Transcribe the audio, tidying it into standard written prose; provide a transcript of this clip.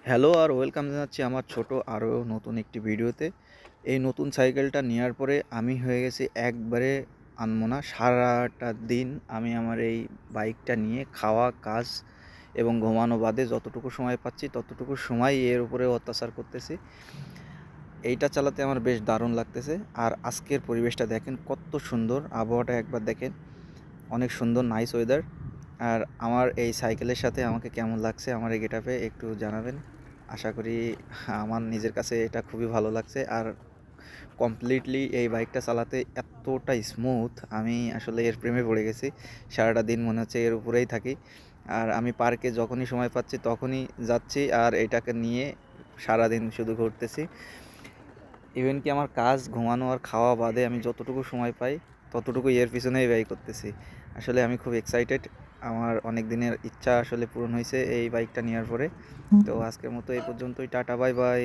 Hello আর welcome জানাচ্ছি আমার ছোট আরও নতুন একটি ভিডিওতে। এই নতুন সাইকেলটা নেওয়ার পরে আমি হয়ে গেছি একবারে আনমনা। সারাটা দিন আমি আমার এই বাইকটা নিয়ে খাওয়া, কাজ এবং ঘুমানো বাদে যতটুকু সময় পাচ্ছি ততটুকু সময় এর উপরে অত্যাচার করতেছি। এইটা চালাতে আমার বেশ দারুণ লাগতেছে। আর আজকের পরিবেশটা দেখেন কত সুন্দর, আবহাওয়াটা একবার দেখেন, অনেক সুন্দর নাইস ওয়েদার। আর আমার এই সাইকেলের সাথে আমাকে কেমন লাগছে আমার এই গেটআপে একটু জানাবেন। আশা করি আমার নিজের কাছে এটা খুবই ভালো লাগছে। আর কমপ্লিটলি এই বাইকটা চালাতে এতটা স্মুথ, আমি আসলে এর প্রেমে পড়ে গেছি। সারাটা দিন মনে হচ্ছে এর উপরেই থাকি। আর আমি পার্কে যখনই সময় পাচ্ছি তখনই যাচ্ছি আর এটাকে নিয়ে সারাদিন শুধু ঘুরতেছি। ইভেন কি আমার কাজ, ঘুমানো আর খাওয়া বাদে আমি যতটুকু সময় পাই ততটুকু এর পিছনেই ব্যয় করতেছি। আসলে আমি খুব এক্সাইটেড। আমার অনেক দিনের ইচ্ছা আসলে পূরণ হয়েছে এই বাইকটা নেওয়ার পরে। তো আজকের মতো এই পর্যন্তই। Tata, bye bye.